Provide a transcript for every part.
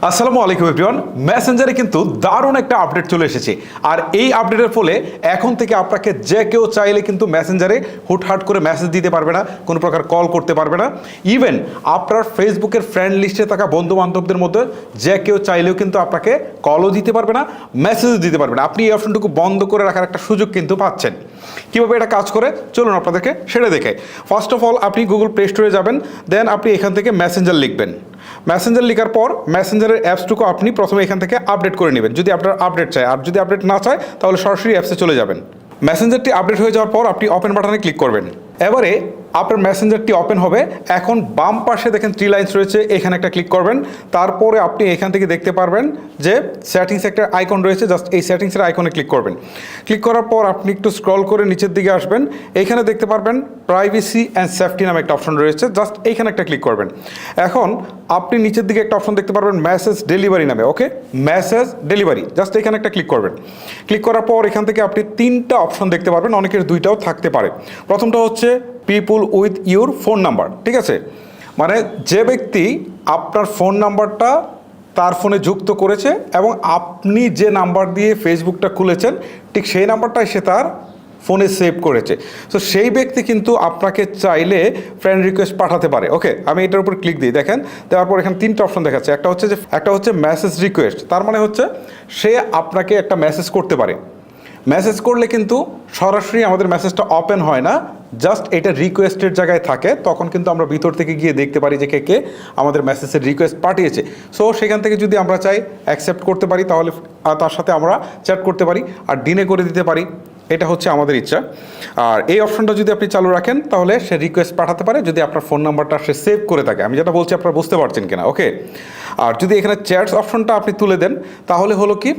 আসসালামু আলাইকুম এভরিওয়ান। মেসেঞ্জারে কিন্তু দারুণ একটা আপডেট চলে এসেছে, আর এই আপডেটের ফলে এখন থেকে আপনাকে যে কেউ চাইলে কিন্তু মেসেঞ্জারে হুটহাট করে মেসেজ দিতে পারবে না, কোনো প্রকার কল করতে পারবে না। ইভেন আপনার ফেসবুকের ফ্রেন্ড লিস্টে থাকা বন্ধু বান্ধবদের মধ্যে যে কেউ চাইলেও কিন্তু আপনাকে কলও দিতে পারবে না, মেসেজও দিতে পারবে না। আপনি এই অপশনটুকু বন্ধ করে রাখার একটা সুযোগ কিন্তু পাচ্ছেন। কীভাবে এটা কাজ করে চলুন আপনাদেরকে সেটা দেখাই। ফার্স্ট অফ অল আপনি গুগল প্লে স্টোরে যাবেন, দেন আপনি এখান থেকে মেসেঞ্জার লিখবেন। মেসেঞ্জার লেখার পর মেসেঞ্জারের অ্যাপসটুকু আপনি প্রথমে এখান থেকে আপডেট করে নেবেন যদি আপনার আপডেট চাই, আর যদি আপডেট না চায় তাহলে সরাসরি অ্যাপসে চলে যাবেন। মেসেঞ্জারটি আপডেট হয়ে যাওয়ার পর আপনি ওপেন বাটনে ক্লিক করবেন। এবারে আপনার মেসেঞ্জারটি ওপেন হবে। এখন বাম পাশে দেখেন 3 লাইন্স রয়েছে, এখানে একটা ক্লিক করবেন। তারপরে আপনি এখান থেকে দেখতে পারবেন যে সেটিংস একটা আইকন রয়েছে, জাস্ট এই সেটিংসের আইকনে ক্লিক করবেন। ক্লিক করার পর আপনি একটু স্ক্রল করে নিচের দিকে আসবেন, এখানে দেখতে পারবেন প্রাইভেসি অ্যান্ড সেফটি নামে একটা অপশন রয়েছে, জাস্ট এইখানে একটা ক্লিক করবেন। এখন আপনি নিচের দিকে একটা অপশন দেখতে পারবেন মেসেজ ডেলিভারি নামে, ওকে, মেসেজ ডেলিভারি, জাস্ট এখানে একটা ক্লিক করবেন। ক্লিক করার পর এখান থেকে আপনি 3টা অপশন দেখতে পারবেন, অনেকের 2টাও থাকতে পারে। প্রথমটা হচ্ছে পিপুল উইথ ইউর ফোন নাম্বার, ঠিক আছে, মানে যে ব্যক্তি আপনার ফোন নাম্বারটা তার ফোনে যুক্ত করেছে এবং আপনি যে নাম্বার দিয়ে ফেসবুকটা খুলেছেন ঠিক সেই নাম্বারটাই সে তার ফোনে সেভ করেছে। তো সেই ব্যক্তি কিন্তু আপনাকে চাইলে ফ্রেন্ড রিকোয়েস্ট পাঠাতে পারে। ওকে, আমি এটার উপর ক্লিক দিই, দেখেন দেওয়ার পর এখানে 3টা অপশন দেখাচ্ছে। একটা হচ্ছে মেসেজ রিকোয়েস্ট, তার মানে হচ্ছে সে আপনাকে একটা মেসেজ করতে পারে। মেসেজ করলে কিন্তু সরাসরি আমাদের মেসেজটা ওপেন হয় না, জাস্ট এটা রিকোয়েস্টের জায়গায় থাকে। তখন কিন্তু আমরা ভিতর থেকে গিয়ে দেখতে পারি যে কে কে আমাদের মেসেজের রিকোয়েস্ট পাঠিয়েছে। সো সেখান থেকে যদি আমরা চাই অ্যাকসেপ্ট করতে পারি, তাহলে তার সাথে আমরা চ্যাট করতে পারি আর ডিনে করে দিতে পারি, এটা হচ্ছে আমাদের ইচ্ছা। আর এই অপশনটা যদি আপনি চালু রাখেন তাহলে সে রিকোয়েস্ট পাঠাতে পারে যদি আপনার ফোন নাম্বারটা সে সেভ করে থাকে। আমি যেটা বলছি আপনারা বুঝতে পারছেন কিনা, ওকে। আর যদি এখানে চ্যাটস অপশনটা আপনি তুলে দেন তাহলে হলো কি,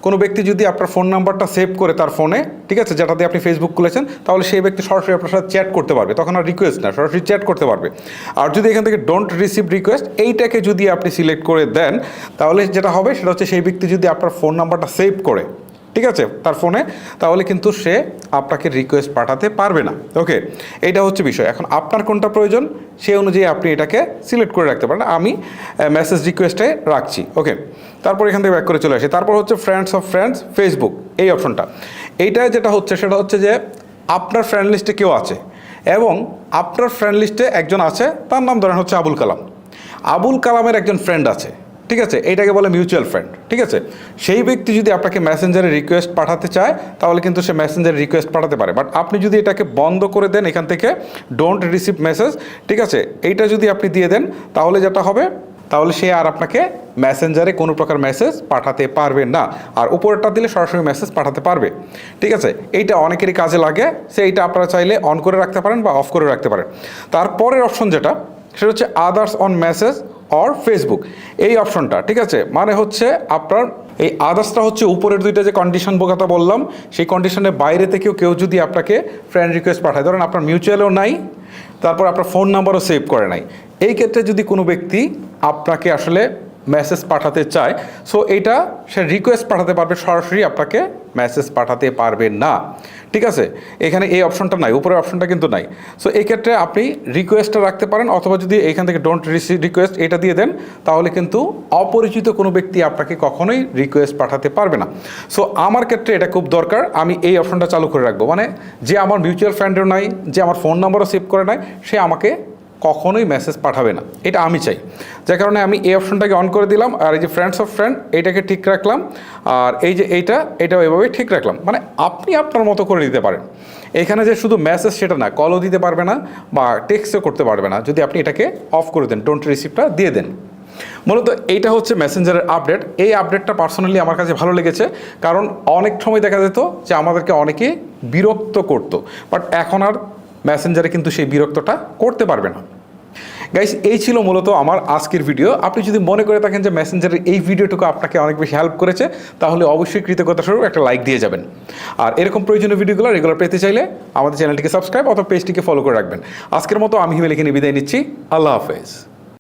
কোনো ব্যক্তি যদি আপনার ফোন নাম্বারটা সেভ করে তার ফোনে, ঠিক আছে, যেটা দিয়ে আপনি ফেসবুক খুলেছেন, তাহলে সেই ব্যক্তি সরাসরি আপনার সাথে চ্যাট করতে পারবে। তখন আর রিকোয়েস্ট না, সরাসরি চ্যাট করতে পারবে। আর যদি এখান থেকে ডোন্ট রিসিভ রিকোয়েস্ট এইটাকে যদি আপনি সিলেক্ট করে দেন তাহলে যেটা হবে সেটা হচ্ছে সেই ব্যক্তি যদি আপনার ফোন নাম্বারটা সেভ করে, ঠিক আছে, তার ফোনে, তাহলে কিন্তু সে আপনাকে রিকোয়েস্ট পাঠাতে পারবে না। ওকে, এইটা হচ্ছে বিষয়। এখন আপনার কোনটা প্রয়োজন সেই অনুযায়ী আপনি এটাকে সিলেক্ট করে রাখতে পারেন। আমি মেসেজ রিকোয়েস্টে রাখছি, ওকে। তারপর এখান থেকে ব্যাক করে চলে আসি। তারপর হচ্ছে ফ্রেন্ডস অফ ফ্রেন্ডস ফেসবুক, এই অপশনটা। এইটায় যেটা হচ্ছে সেটা হচ্ছে যে আপনার ফ্রেন্ড লিস্টে কেউ আছে এবং আপনার ফ্রেন্ড লিস্টে একজন আছে, তার নাম ধরেন হচ্ছে আবুল কালাম। আবুল কালামের একজন ফ্রেন্ড আছে, ঠিক আছে, এইটাকে বলে মিউচুয়াল ফ্রেন্ড, ঠিক আছে। সেই ব্যক্তি যদি আপনাকে মেসেঞ্জারে রিকোয়েস্ট পাঠাতে চায় তাহলে কিন্তু সে মেসেঞ্জারে রিকোয়েস্ট পাঠাতে পারে। বাট আপনি যদি এটাকে বন্ধ করে দেন এখান থেকে ডোন্ট রিসিভ মেসেজ, ঠিক আছে, এইটা যদি আপনি দিয়ে দেন তাহলে যেটা হবে, তাহলে সে আর আপনাকে মেসেঞ্জারে কোনো প্রকার মেসেজ পাঠাতে পারবে না। আর উপরেরটা দিলে সরাসরি মেসেজ পাঠাতে পারবে, ঠিক আছে। এইটা অনেকেরই কাজে লাগে, এইটা আপনারা চাইলে অন করে রাখতে পারেন বা অফ করে রাখতে পারেন। তারপরের অপশন যেটা সেটা হচ্ছে others on message or Facebook, এই অপশনটা, ঠিক আছে। মানে হচ্ছে আপনার এই আদার্সটা হচ্ছে উপরের 2টা যে কন্ডিশন কথা বললাম সেই কন্ডিশনের বাইরে থেকেও কেউ যদি আপনাকে ফ্রেন্ড রিকোয়েস্ট পাঠায়, ধরেন আপনার মিউচুয়ালও নাই, তারপর আপনার ফোন নাম্বারও সেভ করে নাই, এই ক্ষেত্রে যদি কোনো ব্যক্তি আপনাকে আসলে মেসেজ পাঠাতে চায়, সো এইটা সে রিকোয়েস্ট পাঠাতে পারবে, সরাসরি আপনাকে মেসেজ পাঠাতে পারবে না, ঠিক আছে। এখানে এই অপশনটা নাই, উপরের অপশনটা কিন্তু নাই। সো এই ক্ষেত্রে আপনি রিকোয়েস্টটা রাখতে পারেন, অথবা যদি এখান থেকে ডোন্ট রিসিভ রিকোয়েস্ট এটা দিয়ে দেন তাহলে কিন্তু অপরিচিত কোনো ব্যক্তি আপনাকে কখনোই রিকোয়েস্ট পাঠাতে পারবে না। সো আমার ক্ষেত্রে এটা খুব দরকার, আমি এই অপশনটা চালু করে রাখবো। মানে যে আমার মিউচুয়াল ফ্রেন্ডও নাই, যে আমার ফোন নাম্বারও সেভ করে নাই, সে আমাকে কখনোই মেসেজ পাঠাবে না, এটা আমি চাই। যার কারণে আমি এই অপশনটাকে অন করে দিলাম। আর এই যে ফ্রেন্ডস অফ ফ্রেন্ড এইটাকে ঠিক রাখলাম, আর এই যে এটাও এভাবেই ঠিক রাখলাম। মানে আপনি আপনার মতো করে দিতে পারেন। এখানে যে শুধু মেসেজ সেটা না, কলও দিতে পারবে না বা টেক্সটও করতে পারবে না যদি আপনি এটাকে অফ করে দেন, ডোন্ট রিসিভটা দিয়ে দেন। মূলত এইটা হচ্ছে মেসেঞ্জারের আপডেট। এই আপডেটটা পার্সোনালি আমার কাছে ভালো লেগেছে, কারণ অনেক সময় দেখা যেত যে আমাদেরকে অনেকে বিরক্ত করতো, বাট এখন আর মেসেঞ্জারে কিন্তু সেই বিরক্তটা করতে পারবে না। গাইস, এই ছিল মূলত আমার আজকের ভিডিও। আপনি যদি মনে করে থাকেন যে মেসেঞ্জারের এই ভিডিওটুকু আপনাকে অনেক বেশি হেল্প করেছে তাহলে অবশ্যই কৃতজ্ঞতা স্বরূপ একটা লাইক দিয়ে যাবেন। আর এরকম প্রয়োজনীয় ভিডিওগুলো রেগুলার পেতে চাইলে আমাদের চ্যানেলটিকে সাবস্ক্রাইব অথবা পেজটিকে ফলো করে রাখবেন। আজকের মতো আমি হিমেল এখানে বিদায় নিচ্ছি। আল্লাহ হাফেজ।